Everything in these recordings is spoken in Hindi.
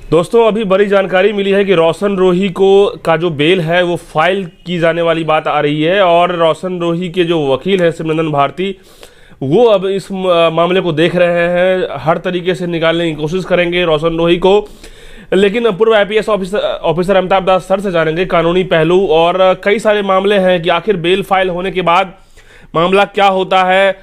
दोस्तों, अभी बड़ी जानकारी मिली है कि रोशन रोही को का जो बेल है वो फाइल की जाने वाली बात आ रही है और रोशन रोही के जो वकील हैं शिवनंदन भारती, वो अब इस मामले को देख रहे हैं, हर तरीके से निकालने की कोशिश करेंगे रोशन रोही को। लेकिन पूर्व आईपीएस ऑफिसर अमिताभ दास सर से जानेंगे कानूनी पहलू और कई सारे मामले हैं कि आखिर बेल फाइल होने के बाद मामला क्या होता है,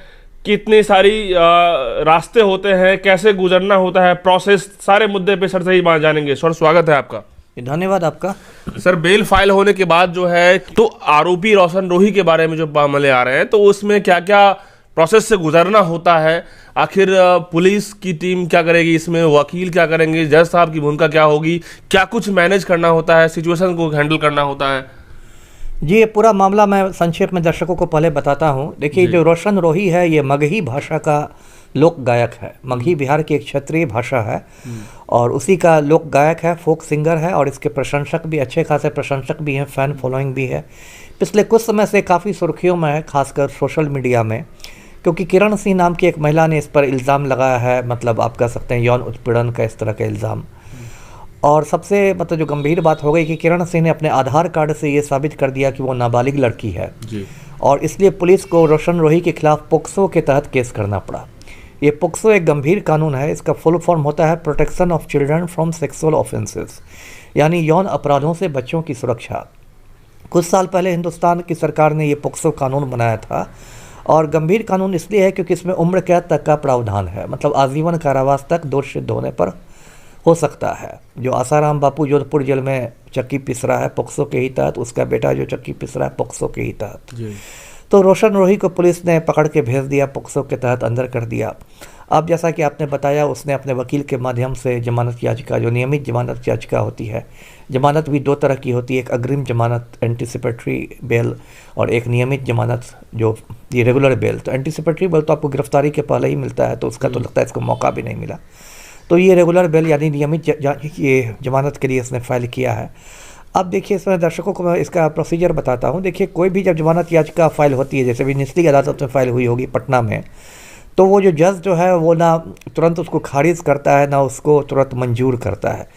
कितनी सारी रास्ते होते हैं, कैसे गुजरना होता है, प्रोसेस, सारे मुद्दे पे सर से ही जानेंगे। सर, स्वागत है आपका। धन्यवाद आपका। सर, बेल फाइल होने के बाद जो है तो आरोपी रोशन रोही के बारे में जो मामले आ रहे हैं तो उसमें क्या क्या प्रोसेस से गुजरना होता है, आखिर पुलिस की टीम क्या करेगी, इसमें वकील क्या करेंगे, जज साहब की भूमिका क्या होगी, क्या कुछ मैनेज करना होता है, सिचुएशन को हैंडल करना होता है। जी, ये पूरा मामला मैं संक्षेप में दर्शकों को पहले बताता हूँ। देखिए, जो रोशन रोही है ये मगही भाषा का लोक गायक है। मगही बिहार की एक क्षेत्रीय भाषा है और उसी का लोक गायक है, फोक सिंगर है और इसके प्रशंसक भी, अच्छे खासे प्रशंसक भी हैं, फ़ैन फॉलोइंग भी है। पिछले कुछ समय से काफ़ी सुर्खियों में है, खासकर सोशल मीडिया में, क्योंकि किरण सिंह नाम की एक महिला ने इस पर इल्ज़ाम लगाया है, मतलब आप कह सकते हैं यौन उत्पीड़न का, इस तरह का इल्ज़ाम। और सबसे मतलब जो गंभीर बात हो गई कि किरण सिंह ने अपने आधार कार्ड से ये साबित कर दिया कि वो नाबालिग लड़की है जी। और इसलिए पुलिस को रोशन रोही के खिलाफ पोक्सो के तहत केस करना पड़ा। ये पोक्सो एक गंभीर कानून है। इसका फुल फॉर्म होता है protection of children from sexual offences, यानी यौन अपराधों से बच्चों की सुरक्षा। कुछ साल पहले हिंदुस्तान की सरकार ने ये पोक्सो कानून बनाया था और गंभीर कानून इसलिए है क्योंकि इसमें उम्र कैद तक का प्रावधान है, मतलब आजीवन कारावास तक दोष सिद्ध होने पर हो सकता है। जो आसाराम बापू जोधपुर जेल में चक्की पिस रहा है पोक्सो के ही तहत, उसका बेटा जो चक्की पिस रहा है पोक्सो के ही तहत। तो रोशन रोही को पुलिस ने पकड़ के भेज दिया, पोक्सो के तहत अंदर कर दिया। अब जैसा कि आपने बताया, उसने अपने वकील के माध्यम से जमानत याचिका, जो नियमित जमानत याचिका होती है, जमानत भी दो तरह की होती है, एक अग्रिम जमानत एंटीसिपेटरी बेल और एक नियमित जमानत जो ये रेगुलर बेल। तो एंटीसिपेटरी बेल तो आपको गिरफ्तारी के पहले ही मिलता है, तो उसका तो लगता है इसको मौका भी नहीं मिला। तो ये रेगुलर बेल यानी नियमित ये जमानत के लिए इसने फाइल किया है। अब देखिए, इसमें दर्शकों को मैं इसका प्रोसीजर बताता हूँ। देखिए, कोई भी जब जमानत याचिका फाइल होती है, जैसे भी निचली अदालत में फाइल हुई होगी पटना में, तो वो जो जज जो है वो ना तुरंत उसको खारिज करता है, ना उसको तुरंत मंजूर करता है।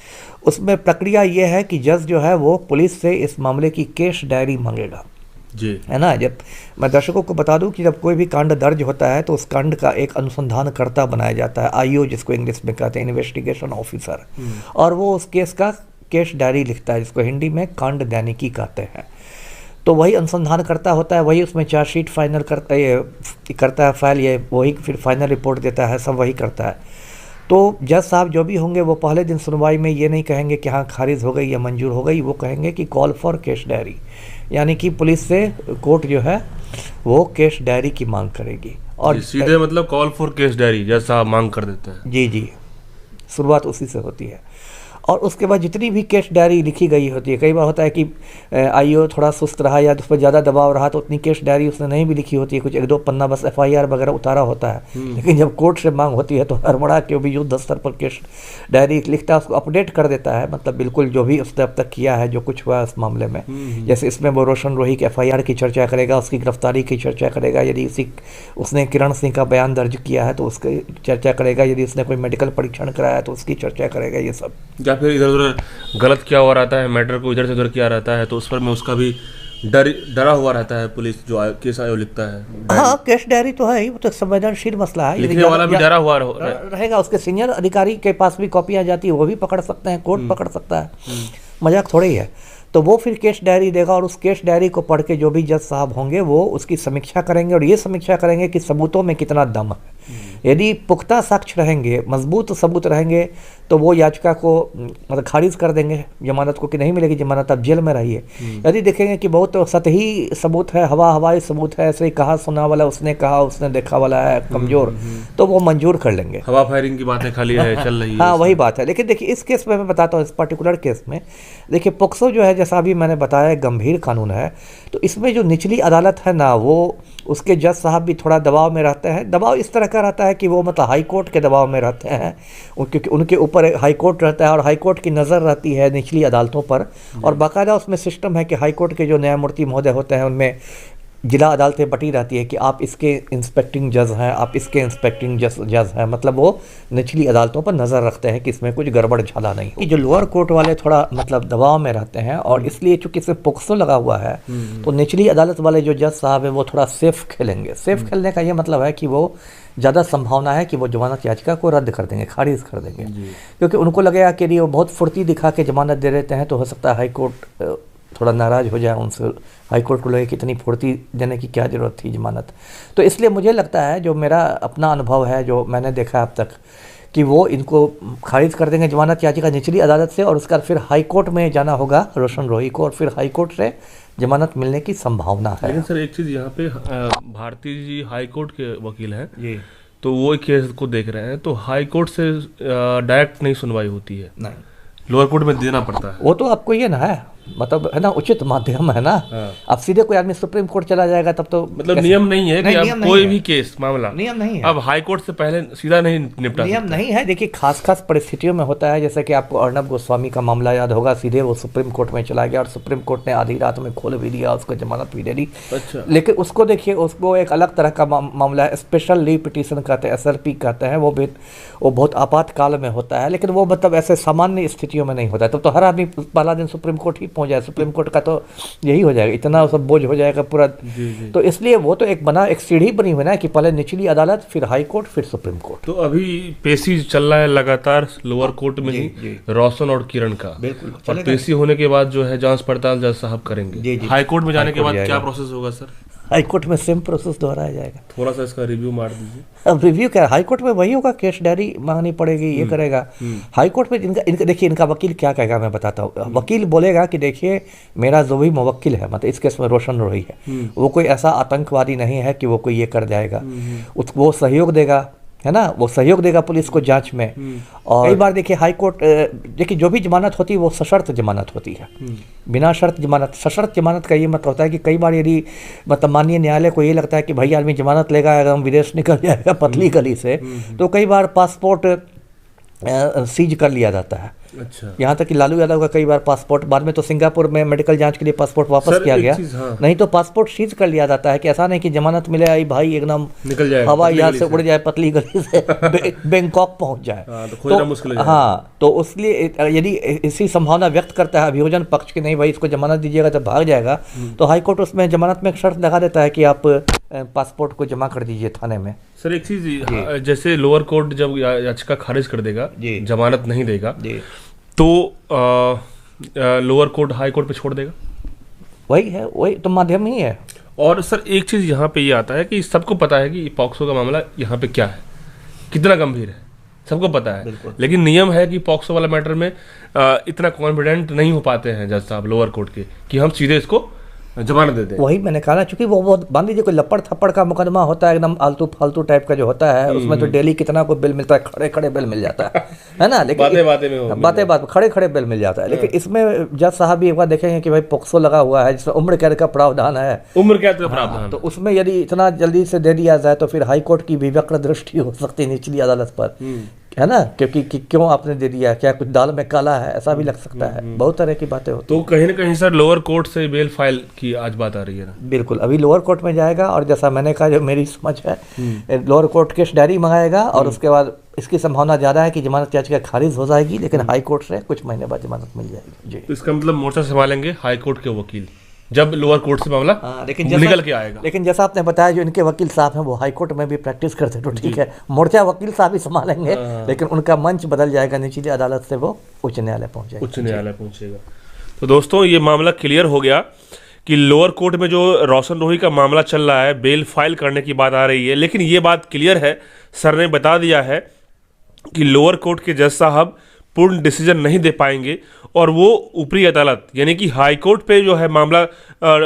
उसमें प्रक्रिया ये है कि जज जो है वो पुलिस से इस मामले की केस डायरी मांगेगा जी, है ना। जब मैं दर्शकों को बता दूं कि जब कोई भी कांड दर्ज होता है तो उस कांड का एक अनुसंधानकर्ता बनाया जाता है, आईओ जिसको इंग्लिश में कहते हैं, इन्वेस्टिगेशन ऑफिसर, और वो उस केस का केस डायरी लिखता है, जिसको हिंदी में कांड दैनिकी कहते हैं। तो वही अनुसंधान करता होता है, वही उसमें चार्जशीट फाइनल करता है फाइल, ये वही फिर फाइनल रिपोर्ट देता है, सब वही करता है। तो जज साहब जो भी होंगे वो पहले दिन सुनवाई में ये नहीं कहेंगे कि हाँ खारिज हो गई या मंजूर हो गई, वो कहेंगे कि कॉल फॉर केस डायरी, यानी कि पुलिस से कोर्ट जो है वो केस डायरी की मांग करेगी। और सीधे मतलब कॉल फॉर केस डायरी जज साहब मांग कर देते हैं। जी जी, शुरुआत उसी से होती है। और उसके बाद जितनी भी केस डायरी लिखी गई होती है, कई बार होता है कि आईओ थोड़ा सुस्त रहा या उस पर ज़्यादा दबाव रहा तो उतनी केस डायरी उसने नहीं भी लिखी होती है, कुछ एक दो पन्ना बस एफआईआर वगैरह उतारा होता है। लेकिन जब कोर्ट से मांग होती है तो हड़बड़ा के भी युद्ध स्तर पर केस डायरी लिखता है, उसको अपडेट कर देता है, मतलब बिल्कुल जो भी उसने अब तक किया है, जो कुछ हुआ इस मामले में। जैसे इसमें वो रोशन रोही के एफआईआर की चर्चा करेगा, उसकी गिरफ्तारी की चर्चा करेगा, यदि उसने किरण सिंह का बयान दर्ज किया है तो उसकी चर्चा करेगा, यदि उसने कोई मेडिकल परीक्षण कराया है तो उसकी चर्चा करेगा, ये सब। या फिर इधर उधर गलत क्या हुआ रहता है, मैटर को इधर से उधर किया रहता है तो उस पर में उसका भी डरा हुआ रहता है पुलिस, जो केस आयोग लिखता है। हाँ, केस डायरी तो है ही, वो तो संवेदनशील मसला है, लिखने वाला भी डरा हुआ रहेगा। उसके सीनियर अधिकारी के पास भी कॉपियां जाती है, वो भी पकड़ सकते हैं, कोर्ट पकड़ सकता है, मजाक थोड़ी है। तो वो फिर केस डायरी देगा और उस केस डायरी को पढ़ के जो भी जज साहब होंगे वो उसकी समीक्षा करेंगे और ये समीक्षा करेंगे कि सबूतों में कितना दम है। यदि पुख्ता साक्ष्य रहेंगे, मजबूत सबूत रहेंगे, तो वो याचिका को मतलब खारिज कर देंगे, जमानत को, कि नहीं मिलेगी जमानत, आप जेल में रहिए। यदि देखेंगे कि बहुत सतही सबूत है, हवाई सबूत है, ऐसे ही कहा सुना वाला, उसने कहा उसने देखा वाला है, कमजोर, तो वो मंजूर कर लेंगे। हवा फायरिंग की बातें खाली है चल रही है। हाँ, वही बात है। लेकिन देखिए, इस केस में मैं बताता हूँ, इस पर्टिकुलर केस में देखिए, पोक्सो जो है, जैसा अभी मैंने बताया, गंभीर कानून है। तो इसमें जो निचली अदालत है ना, वो उसके जज साहब भी थोड़ा दबाव में रहते हैं। दबाव इस तरह का रहता है कि वो मतलब हाई कोर्ट के दबाव में रहते हैं, क्योंकि उनके ऊपर हाई कोर्ट रहता है और हाई कोर्ट की नज़र रहती है निचली अदालतों पर। और बाकायदा उसमें सिस्टम है कि हाई कोर्ट के जो न्यायमूर्ति महोदय होते हैं उनमें जिला अदालतें बटी रहती है कि आप इसके इंस्पेक्टिंग जज हैं, आप इसके इंस्पेक्टिंग जज हैं, मतलब वो निचली अदालतों पर नज़र रखते हैं कि इसमें कुछ गड़बड़ झाला नहीं हो। जो लोअर कोर्ट वाले थोड़ा मतलब दबाव में रहते हैं और इसलिए चूंकि इसमें पोक्सो लगा हुआ है तो निचली अदालत वाले जो जज साहब हैं वो थोड़ा सेफ खेलेंगे। सेफ खेलने का ये मतलब है कि वो ज़्यादा संभावना है कि वो जमानत याचिका को रद्द कर देंगे, खारिज कर देंगे, क्योंकि उनको लगेगा कि ये वो बहुत फुर्ती दिखा के जमानत दे देते हैं तो हो सकता है हाई कोर्ट थोड़ा नाराज़ हो जाए उनसे। हाई कोर्ट को लगे कि इतनी फुर्ती देने की क्या ज़रूरत थी जमानत। तो इसलिए मुझे लगता है, जो मेरा अपना अनुभव है, जो मैंने देखा अब तक, कि वो इनको खारिज कर देंगे जमानत याचिका निचली अदालत से और उसके बाद फिर हाई कोर्ट में जाना होगा रोशन रोही को और फिर हाई कोर्ट से जमानत मिलने की संभावना है। लेकिन सर एक चीज़ यहाँ पे भारती जी हाई कोर्ट के वकील हैं जी, तो वो एक केस को देख रहे हैं, तो हाई कोर्ट से डायरेक्ट नहीं सुनवाई होती है, नहीं, लोअर कोर्ट में देना पड़ता है। वो तो आपको ये ना है, मतलब है ना, उचित माध्यम है ना। अब सीधे कोई आदमी सुप्रीम कोर्ट चला जाएगा तब तो मतलब नियम नहीं है कि अब कोई भी केस मामला नियम नहीं है, अब हाई कोर्ट से पहले सीधा नहीं निपटा नियम नहीं है। देखिए खास परिस्थितियों में होता है, जैसे कि आपको अर्नब गोस्वामी का मामला याद होगा, सीधे वो सुप्रीम कोर्ट में चला गया और सुप्रीम कोर्ट ने आधी रात में खोल भी दिया, उसको जमानत भी दे दी। अच्छा। लेकिन उसको देखिए, उसको एक अलग तरह का मामला है, स्पेशल लीव पिटीशन कहते हैं, SLP कहते हैं, वो बहुत आपातकाल में होता है, लेकिन वो मतलब ऐसे सामान्य स्थितियों में नहीं होता है। तो हर आदमी पहला दिन सुप्रीम कोर्ट ही पहुंच जाए, सुप्रीम कोर्ट का तो यही हो जाएगा, इतना सब बोझ हो जाएगा पूरा। तो इसलिए वो तो एक सीढ़ी बनी हुई ना कि पहले निचली अदालत, फिर हाई कोर्ट, फिर सुप्रीम कोर्ट। तो अभी पेशी चल रहा है लगातार लोअर कोर्ट में ही रोशन और किरण का, बिल्कुल, और पेशी होने के बाद जो है जांच पड़ताल जज साहब करेंगे। हाई कोर्ट में जाने के बाद क्या प्रोसेस होगा सर? हाई कोर्ट में सेम प्रोसेस दोहराया जाएगा। थोड़ा सा इसका रिव्यू मार दीजिए। अब रिव्यू क्या, हाई कोर्ट में वही होगा, केस डायरी मांगनी पड़ेगी, ये करेगा। हाई कोर्ट में इनका देखिए, इनका वकील क्या कहेगा मैं बताता हूँ। वकील बोलेगा कि देखिए मेरा जो भी मुवक्किल है, मतलब इस केस में रोशन रोही है, वो कोई ऐसा आतंकवादी नहीं है कि वो कोई ये कर जाएगा, वो सहयोग देगा, है ना, वो सहयोग देगा पुलिस को जांच में। और कई बार देखिए हाई कोर्ट, देखिए जो भी जमानत होती है वो सशर्त जमानत होती है, बिना शर्त जमानत। सशर्त जमानत का ये मतलब होता है कि कई बार यदि मतलब माननीय न्यायालय को ये लगता है कि भाई आदमी जमानत लेगा अगर हम विदेश निकल जाएगा पतली गली से, तो कई बार पासपोर्ट सीज कर लिया जाता है। अच्छा। यहाँ तक कि लालू यादव का कई बार पासपोर्ट, बाद में तो सिंगापुर में मेडिकल जांच के लिए पासपोर्ट वापस किया गया, नहीं तो पासपोर्ट सीज कर लिया जाता है कि ऐसा नहीं कि जमानत मिले आई भाई एकदम निकल जाए, हवा यहाँ से उड़ जाए पतली गली से बैंकॉक पहुंच जाए, तो मुश्किल है। हाँ, तो उसलिए यदि इसी संभावना व्यक्त करता है अभियोजन पक्ष की नहीं भाई इसको जमानत दीजिएगा तो भाग जाएगा, तो हाईकोर्ट उसमें जमानत में एक शर्त लगा देता है कि आप पासपोर्ट को जमा कर दीजिए थाने में। सर एक चीज, जैसे लोअर कोर्ट जब याचिका खारिज कर देगा, जमानत नहीं देगा, तो लोअर कोर्ट हाई कोर्ट पे छोड़ देगा, वही तो माध्यम ही है। और सर एक चीज यहाँ पे ये आता है कि सबको पता है कि पॉक्सो का मामला यहाँ पे क्या है, कितना गंभीर है, सबको पता है, लेकिन नियम है कि पॉक्सो वाला मैटर में इतना कॉन्फिडेंट नहीं हो पाते हैं जज साहब लोअर कोर्ट के कि हम सीधे इसको जमानत देते हैं। वही मैंने कहा ना, चूंकि वो बहुत मान लीजिए कोई लपड़ थप्पड़ का मुकदमा होता है, एकदम आलतू फालतू टाइप का जो होता है, उसमें तो डेली कितना को बिल मिलता है, खड़े खड़े बिल मिल जाता है ना। लेकिन बातें खड़े खड़े बिल मिल जाता है। लेकिन इसमें जज साहब भी एक बार देखेंगे कि भाई पॉक्सो लगा हुआ है जिसमें उम्र कैद का प्रावधान है, उम्र कैद का प्रावधान, तो उसमें यदि इतना जल्दी से दे दिया जाए तो फिर हाई कोर्ट की भी वक्र दृष्टि हो सकती है निचली अदालत पर, है ना, क्योंकि क्यों आपने दे दिया, क्या कुछ दाल में काला है, ऐसा भी लग सकता है, बहुत तरह की बातें होती तो कहीं ना कहीं सर लोअर कोर्ट से बेल फाइल की आज बात आ रही है ना। बिल्कुल, अभी लोअर कोर्ट में जाएगा और जैसा मैंने कहा जो मेरी समझ है, लोअर कोर्ट केस डायरी मंगाएगा और उसके बाद इसकी संभावना ज़्यादा है कि जमानत याचिका खारिज हो जाएगी, लेकिन हाई कोर्ट से कुछ महीने बाद जमानत मिल जाएगी। जी, तो इसका मतलब मोर्चा संभालेंगे हाई कोर्ट के वकील जब लोअर कोर्ट से मामला निकल के आएगा। लेकिन जैसा आपने बताया जो इनके वकील साहब हैं वो हाई कोर्ट में भी प्रैक्टिस करते, तो ठीक है, मोर्चा वकील साहब ही संभालेंगे, लेकिन उनका मंच बदल जाएगा, निचली अदालत से वो उच्च न्यायालय पहुंचेगा, उच्च न्यायालय पहुंचेगा। तो दोस्तों ये मामला क्लियर हो गया कि लोअर कोर्ट में जो रोशन रोही का मामला चल रहा है, बेल फाइल करने की बात आ रही है, लेकिन ये बात क्लियर है, सर ने बता दिया है कि लोअर कोर्ट के जज साहब पूर्ण डिसीजन नहीं दे पाएंगे और वो ऊपरी अदालत यानी कि हाई कोर्ट पे जो है मामला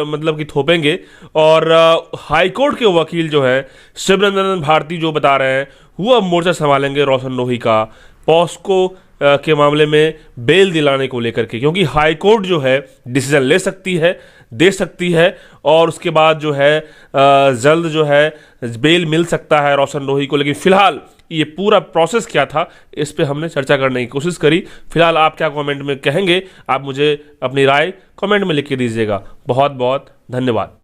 मतलब कि थोपेंगे, और हाई कोर्ट के वकील जो है शिवरंजन भारती जो बता रहे हैं वो अब मोर्चा संभालेंगे रोशन रोही का पॉस्को के मामले में बेल दिलाने को लेकर के, क्योंकि हाई कोर्ट जो है डिसीजन ले सकती है, दे सकती है, और उसके बाद जो है जल्द जो है बेल मिल सकता है रोशन रोही को। लेकिन फिलहाल ये पूरा प्रोसेस क्या था इस पे हमने चर्चा करने की कोशिश करी। फिलहाल आप क्या कमेंट में कहेंगे, आप मुझे अपनी राय कमेंट में लिख के दीजिएगा। बहुत बहुत धन्यवाद।